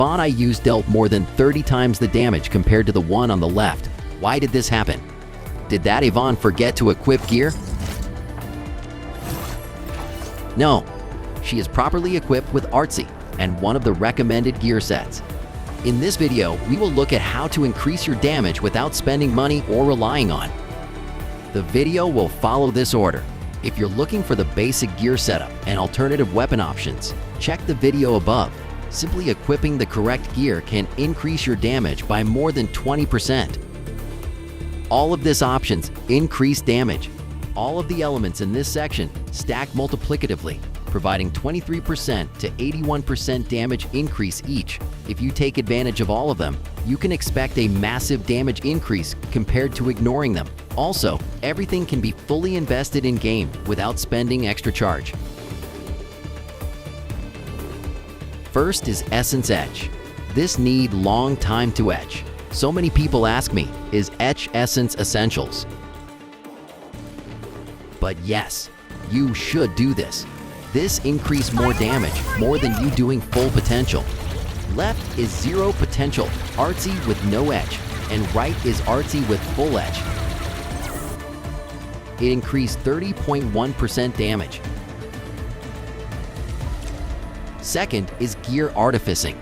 Yvonne I used dealt more than 30 times the damage compared to the one on the left. Why did this happen? Did that Yvonne forget to equip gear? No, she is properly equipped with Artsy and one of the recommended gear sets. In this video, we will look at how to increase your damage without spending money or relying on. The video will follow this order. If you're looking for the basic gear setup and alternative weapon options, check the video above. Simply equipping the correct gear can increase your damage by more than 20%. All of these options increase damage. All of the elements in this section stack multiplicatively, providing 23% to 81% damage increase each. If you take advantage of all of them, you can expect a massive damage increase compared to ignoring them. Also, everything can be fully invested in-game without spending extra charge. First is Essence Etch. This need long time to etch. So many people ask me, is Etch Essence Essentials? But yes, you should do this. This increase more damage, more than you doing full potential. Left is zero potential, artsy with no etch, and right is artsy with full etch. It increased 30.1% damage. Second is gear artificing.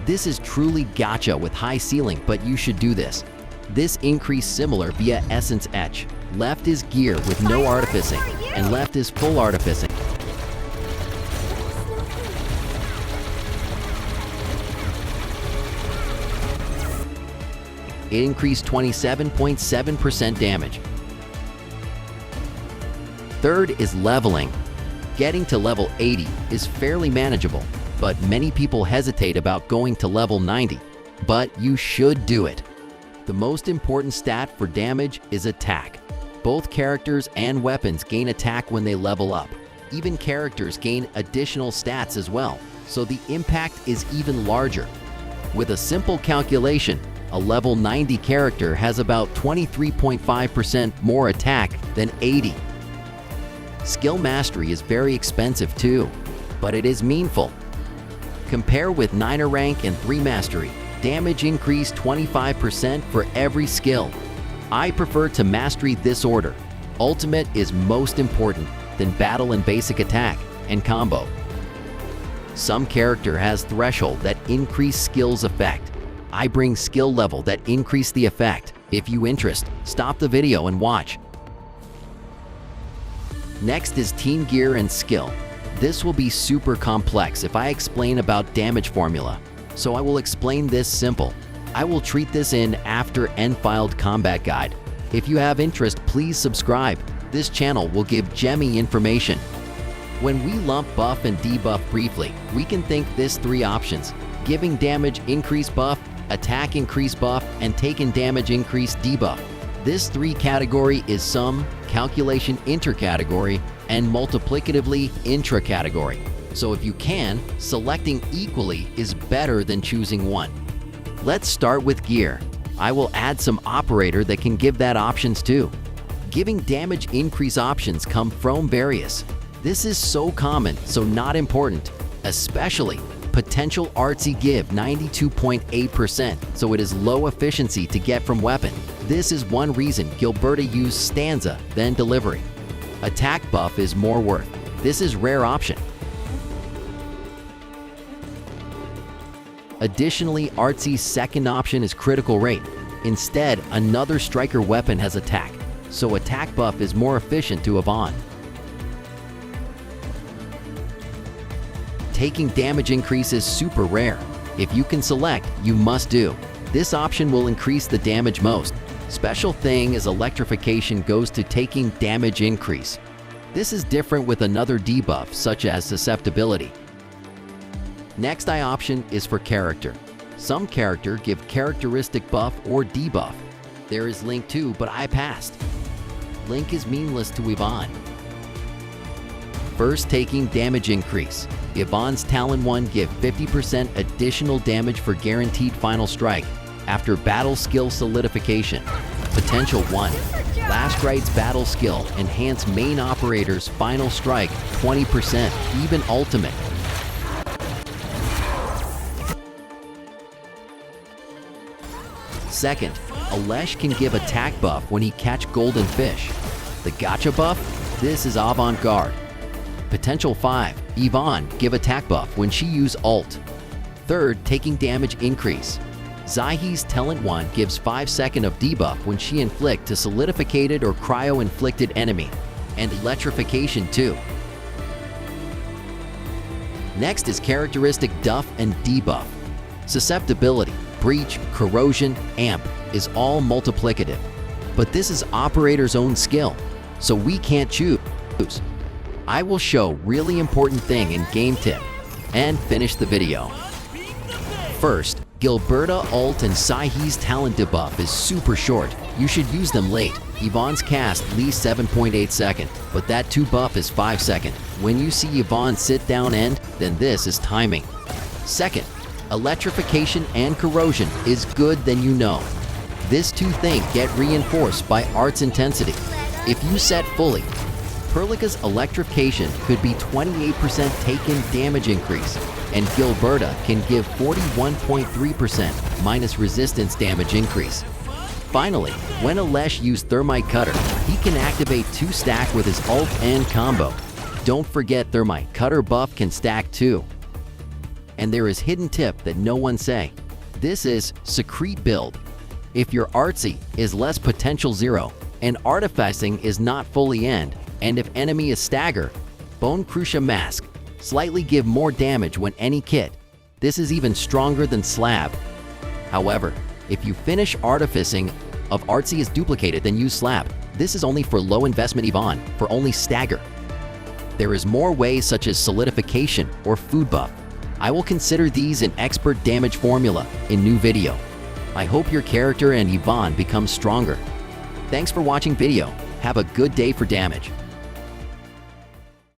This is truly gacha with high ceiling, but you should do this. This increase similar via Essence Etch. Left is gear with no artificing, and left is full artificing. It increased 27.7% damage. Third is leveling. Getting to level 80 is fairly manageable, but many people hesitate about going to level 90. But you should do it. The most important stat for damage is attack. Both characters and weapons gain attack when they level up. Even characters gain additional stats as well, so the impact is even larger. With a simple calculation, a level 90 character has about 23.5% more attack than 80. Skill mastery is very expensive too, but it is meaningful. Compare with 9er rank and 3 mastery. Damage increase 25% for every skill. I prefer to mastery this order. Ultimate is most important, then battle and basic attack, and combo. Some character has threshold that increase skills effect. I bring skill level that increase the effect. If you interest, stop the video and watch. Next is team gear and skill. This will be super complex if I explain about damage formula, so I will explain this simple. I will treat this in after Endfield combat guide. If you have interest, please subscribe. This channel will give gemmy information. When we lump buff and debuff briefly, we can think this 3 options: giving damage increase buff, attack increase buff, and taken damage increase debuff. This 3 category is sum, calculation intercategory, and multiplicatively intra-category. So if you can, selecting equally is better than choosing one. Let's start with gear. I will add some operator that can give that options too. Giving damage increase options come from various. This is so common, so not important. Especially potential artsy give 92.8%, so it is low efficiency to get from weapon. This is one reason Gilberta used stanza, then delivery. Attack buff is more worth. This is rare option. Additionally, Artsy's second option is critical rate. Instead, another striker weapon has attack, so attack buff is more efficient to Yvonne. Taking damage increase is super rare. If you can select, you must do. This option will increase the damage most. Special thing is electrification goes to taking damage increase. This is different with another debuff such as susceptibility. Next option is for character. Some character give characteristic buff or debuff. There is Link too, but I passed. Link is meaningless to Yvonne. First, taking damage increase. Yvonne's Talon 1 give 50% additional damage for guaranteed final strike after battle skill solidification. Potential 1. Last Right's battle skill enhance main operator's final strike 20%, even ultimate. Second, Alesh can give attack buff when he catch golden fish. The gotcha buff? This is avant-garde. Potential 5, Yvonne give attack buff when she use ult. Third, taking damage increase. Zaihi's Talent 1 gives 5 seconds of debuff when she inflict to solidificated or cryo-inflicted enemy, and electrification too. Next is characteristic duff and debuff. Susceptibility, breach, corrosion, amp is all multiplicative. But this is operator's own skill, so we can't choose. I will show really important thing in game tip and finish the video. First, Gilberta ult and Zaihi's talent debuff is super short. You should use them late. Yvonne's cast least 7.8 seconds, but that 2 buff is 5 seconds. When you see Yvonne sit down end, then this is timing. Second, electrification and corrosion is good then you know. This 2 thing get reinforced by art's intensity. If you set fully, Perlica's electrification could be 28% taken damage increase, and Gilberta can give 41.3% minus resistance damage increase. Finally, when Alesh used Thermite Cutter, he can activate 2 stack with his ult and combo. Don't forget Thermite Cutter buff can stack too. And there is hidden tip that no one say. This is Secrete build. If your artsy is less potential 0 and artificing is not fully end, and if enemy is stagger, Bone Crucia Mask slightly give more damage when any kit. This is even stronger than Slab. However, if you finish Artificing of artsy is duplicated then use Slab. This is only for low investment Yvonne for only stagger. There is more ways such as solidification or food buff. I will consider these in expert damage formula in new video. I hope your character and Yvonne become stronger. Thanks for watching video. Have a good day for damage.